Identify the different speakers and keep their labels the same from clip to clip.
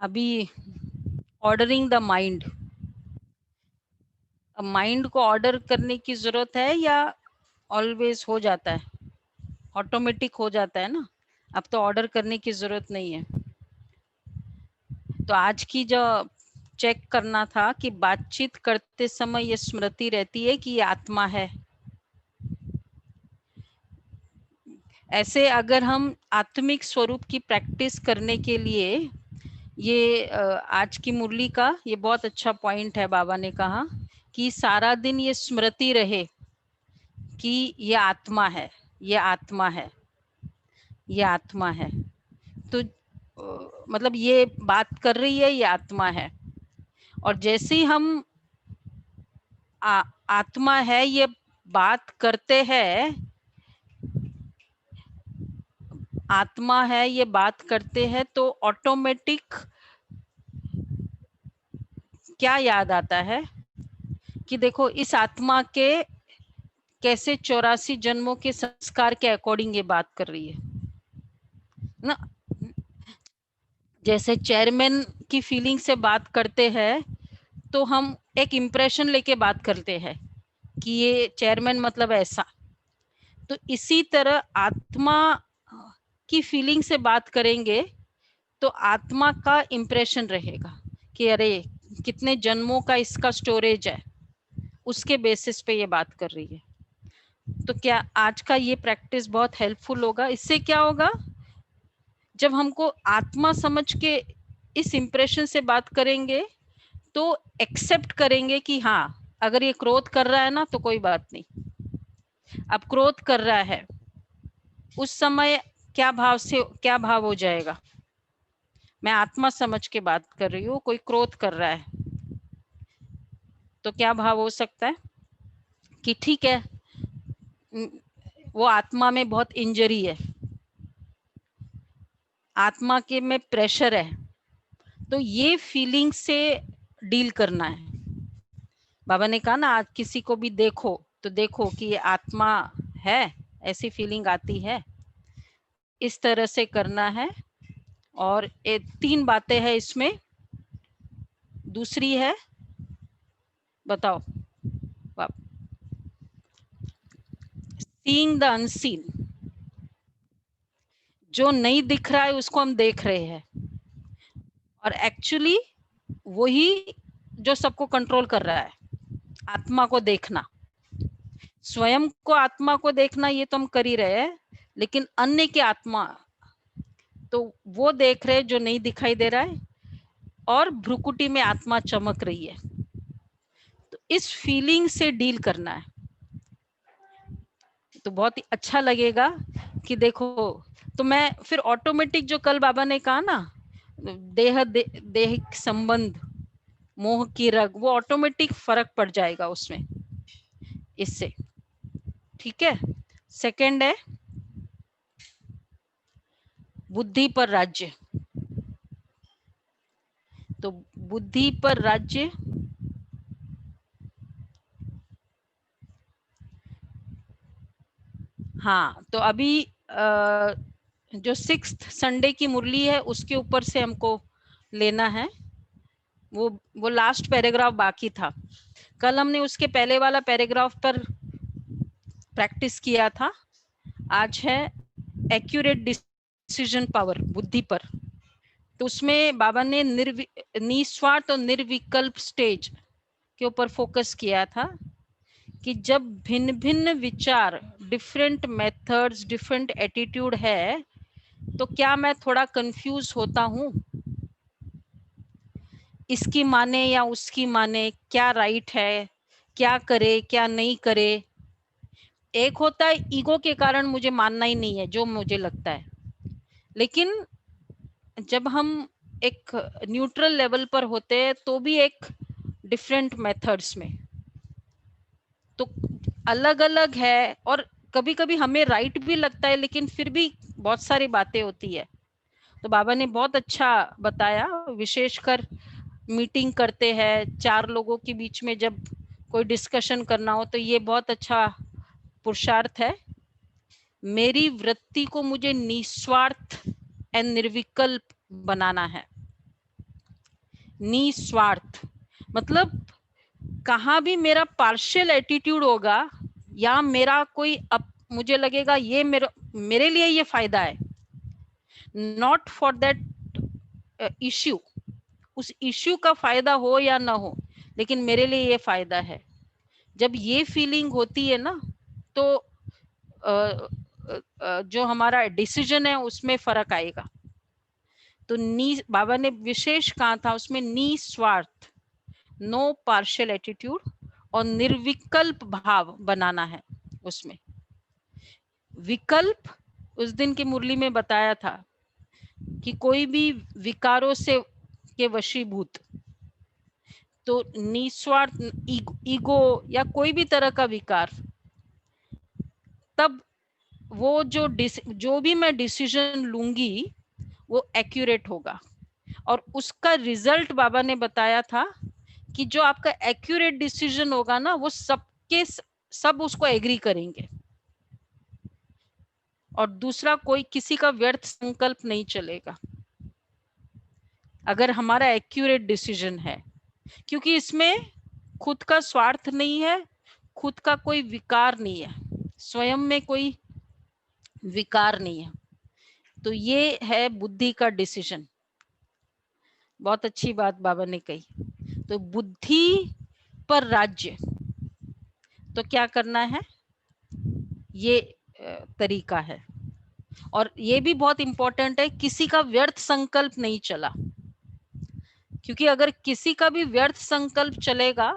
Speaker 1: अभी ordering the mind, mind को order करने की जरूरत है या ऑलवेज हो जाता है, ऑटोमेटिक हो जाता है ना, अब तो ऑर्डर करने की जरूरत नहीं है। तो आज की जो चेक करना था कि बातचीत करते समय ये स्मृति रहती है कि ये आत्मा है। ऐसे अगर हम आत्मिक स्वरूप की प्रैक्टिस करने के लिए ये आज की मुरली का ये बहुत अच्छा पॉइंट है। बाबा ने कहा कि सारा दिन ये स्मृति रहे कि ये आत्मा है, ये आत्मा है, ये आत्मा है। तो मतलब ये बात कर रही है, ये आत्मा है। और जैसे ही हम आत्मा है ये बात करते हैं, आत्मा है ये बात करते हैं, तो ऑटोमेटिक क्या याद आता है कि देखो इस आत्मा के कैसे 84 जन्मों के संस्कार के अकॉर्डिंग ये बात कर रही है ना। जैसे चेयरमैन की फीलिंग से बात करते हैं तो हम एक इम्प्रेशन लेके बात करते हैं कि ये चेयरमैन मतलब ऐसा। तो इसी तरह आत्मा की फीलिंग से बात करेंगे तो आत्मा का इम्प्रेशन रहेगा कि अरे कितने जन्मों का इसका स्टोरेज है, उसके बेसिस पे ये बात कर रही है। तो क्या आज का ये प्रैक्टिस बहुत हेल्पफुल होगा। इससे क्या होगा, जब हमको आत्मा समझ के इस इम्प्रेशन से बात करेंगे तो एक्सेप्ट करेंगे कि हाँ अगर ये क्रोध कर रहा है ना तो कोई बात नहीं, अब क्रोध कर रहा है, उस समय क्या भाव से क्या भाव हो जाएगा। मैं आत्मा समझ के बात कर रही हूँ, कोई क्रोध कर रहा है तो क्या भाव हो सकता है कि ठीक है, वो आत्मा में बहुत इंजरी है, आत्मा के में प्रेशर है, तो ये फीलिंग से डील करना है। बाबा ने कहा ना आज किसी को भी देखो तो देखो कि ये आत्मा है, ऐसी फीलिंग आती है, इस तरह से करना है। और 3 बातें हैं इसमें। दूसरी है, बताओ, सीइंग द अनसीन, जो नहीं दिख रहा है उसको हम देख रहे हैं, और एक्चुअली वही जो सबको कंट्रोल कर रहा है, आत्मा को देखना। स्वयं को आत्मा को देखना ये तो हम कर ही रहे हैं, लेकिन अन्य की आत्मा तो वो देख रहे जो नहीं दिखाई दे रहा है, और भ्रुकुटी में आत्मा चमक रही है। तो इस फीलिंग से डील करना है तो बहुत ही अच्छा लगेगा कि देखो। तो मैं फिर ऑटोमेटिक जो कल बाबा ने कहा ना, देह संबंध, मोह की रग, वो ऑटोमेटिक फर्क पड़ जाएगा उसमें इससे। ठीक है। सेकंड है बुद्धि पर राज्य। तो बुद्धि पर राज्य, हाँ तो अभी जो 6th संडे की मुरली है उसके ऊपर से हमको लेना है। वो लास्ट पैराग्राफ बाकी था, कल हमने उसके पहले वाला पैराग्राफ पर प्रैक्टिस किया था। आज है एक्यूरेट डिसीजन पावर, बुद्धि पर। तो उसमें बाबा ने निस्वार्थ और निर्विकल्प स्टेज के ऊपर फोकस किया था कि जब भिन्न भिन्न विचार, डिफरेंट मेथड्स, डिफरेंट एटीट्यूड है, तो क्या मैं थोड़ा कंफ्यूज होता हूँ, इसकी माने या उसकी माने, क्या राइट है, क्या करे क्या नहीं करे। एक होता है ईगो के कारण मुझे मानना ही नहीं है जो मुझे लगता है, लेकिन जब हम एक न्यूट्रल लेवल पर होते हैं तो भी एक डिफरेंट मेथड्स में तो अलग अलग है, और कभी कभी हमें राइट भी लगता है लेकिन फिर भी बहुत सारी बातें होती है। तो बाबा ने बहुत अच्छा बताया, विशेषकर मीटिंग करते हैं 4 लोगों के बीच में जब कोई डिस्कशन करना हो तो ये बहुत अच्छा पुरुषार्थ है। मेरी वृत्ति को मुझे निस्वार्थ एंड निर्विकल्प बनाना है। निस्वार्थ मतलब कहाँ भी मेरा पार्शियल एटीट्यूड होगा या मेरा कोई मुझे लगेगा ये मेरे लिए ये फायदा है, नॉट फॉर दैट इश्यू, उस इश्यू का फायदा हो या ना हो, लेकिन मेरे लिए ये फायदा है। जब ये फीलिंग होती है ना, तो जो हमारा डिसीजन है उसमें फर्क आएगा। तो बाबा ने विशेष कहा था उसमें निस्वार्थ, नो पार्शियल एटीट्यूड, और निर्विकल्प भाव बनाना है उसमें। विकल्प उस दिन की मुरली में बताया था कि कोई भी विकारों से के वशीभूत, तो निस्वार्थ ईगो या कोई भी तरह का विकार, तब वो जो भी मैं डिसीजन लूंगी वो एक्यूरेट होगा। और उसका रिजल्ट बाबा ने बताया था कि जो आपका एक्यूरेट डिसीजन होगा ना, वो सब उसको एग्री करेंगे, और दूसरा कोई किसी का व्यर्थ संकल्प नहीं चलेगा अगर हमारा एक्यूरेट डिसीजन है, क्योंकि इसमें खुद का स्वार्थ नहीं है, खुद का कोई विकार नहीं है, स्वयं में कोई विकार नहीं है। तो ये है बुद्धि का डिसीजन। बहुत अच्छी बात बाबा ने कही। तो बुद्धि पर राज्य, तो क्या करना है, ये तरीका है। और ये भी बहुत इंपॉर्टेंट है, किसी का व्यर्थ संकल्प नहीं चला, क्योंकि अगर किसी का भी व्यर्थ संकल्प चलेगा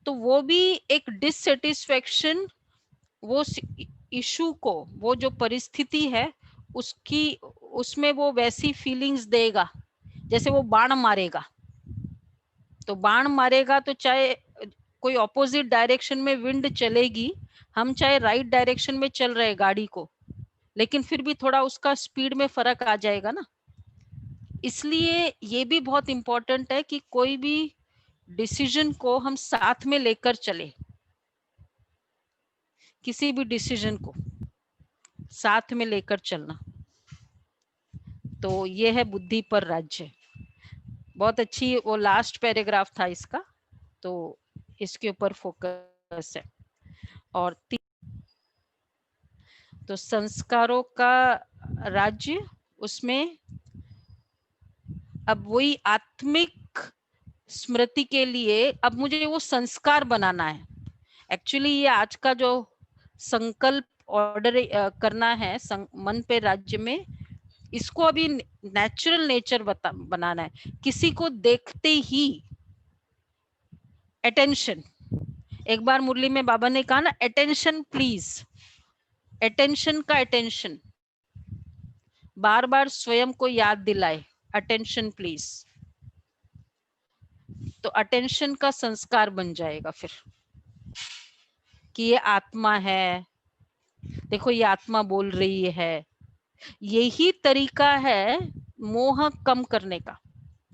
Speaker 1: तो वो भी एक डिससेटिस्फेक्शन, वो इशू को, वो जो परिस्थिति है उसकी, उसमें वो वैसी फीलिंग्स देगा जैसे वो बाण मारेगा। तो बाण मारेगा तो चाहे कोई ऑपोजिट डायरेक्शन में विंड चलेगी, हम चाहे राइट डायरेक्शन में चल रहे गाड़ी को, लेकिन फिर भी थोड़ा उसका स्पीड में फर्क आ जाएगा ना। इसलिए ये भी बहुत इंपॉर्टेंट है कि कोई भी डिसीजन को हम साथ में लेकर चले, किसी भी डिसीजन को साथ में लेकर चलना। तो ये है बुद्धि पर राज्य। बहुत अच्छी वो लास्ट पैराग्राफ था इसका, तो इसके ऊपर फोकस है। और तो संस्कारों का राज्य, उसमें अब वही आत्मिक स्मृति के लिए अब मुझे वो संस्कार बनाना है। एक्चुअली ये आज का जो संकल्प ऑर्डर करना है मन पे राज्य में, इसको अभी नेचुरल नेचर बनाना है। किसी को देखते ही अटेंशन, एक बार मुरली में बाबा ने कहा ना, अटेंशन प्लीज, अटेंशन का अटेंशन, बार बार स्वयं को याद दिलाए, अटेंशन प्लीज। तो अटेंशन का संस्कार बन जाएगा फिर कि ये आत्मा है, देखो ये आत्मा बोल रही है। यही तरीका है मोह कम करने का,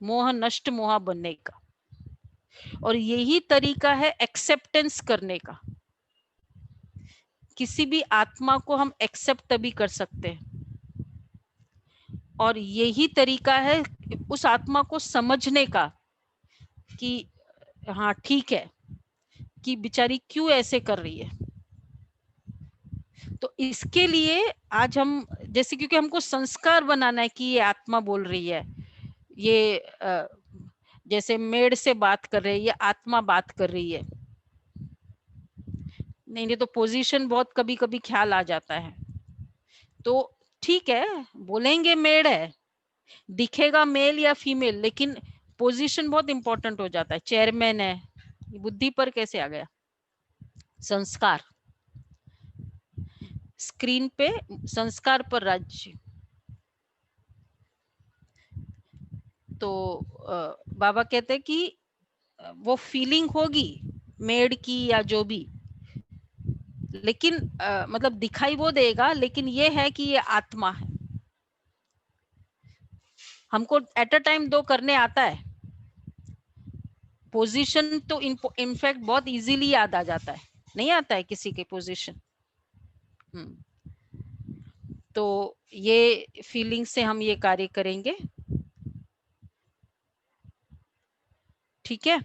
Speaker 1: मोह नष्ट मोह बनने का, और यही तरीका है एक्सेप्टेंस करने का। किसी भी आत्मा को हम एक्सेप्ट तभी कर सकते हैं, और यही तरीका है उस आत्मा को समझने का कि हाँ ठीक है, कि बेचारी क्यों ऐसे कर रही है। तो इसके लिए आज हम जैसे, क्योंकि हमको संस्कार बनाना है कि ये आत्मा बोल रही है, ये जैसे मेड से बात कर रहे हैं, ये आत्मा बात कर रही है। नहीं तो पोजीशन बहुत कभी कभी ख्याल आ जाता है। तो ठीक है, बोलेंगे मेड है, दिखेगा मेल या फीमेल, लेकिन पोजीशन बहुत इंपॉर्टेंट हो जाता है। चेयरमैन है, बुद्धि पर कैसे आ गया संस्कार, स्क्रीन पे संस्कार पर राज्य। तो बाबा कहते हैं कि वो फीलिंग होगी मेड की या जो भी, लेकिन मतलब दिखाई वो देगा, लेकिन ये है कि ये आत्मा है। हमको एट अ टाइम दो करने आता है। पोजीशन तो इनफैक्ट बहुत इजीली याद आ जाता है, नहीं आता है किसी के पोजीशन। तो ये फीलिंग से हम ये कार्य करेंगे। ठीक है।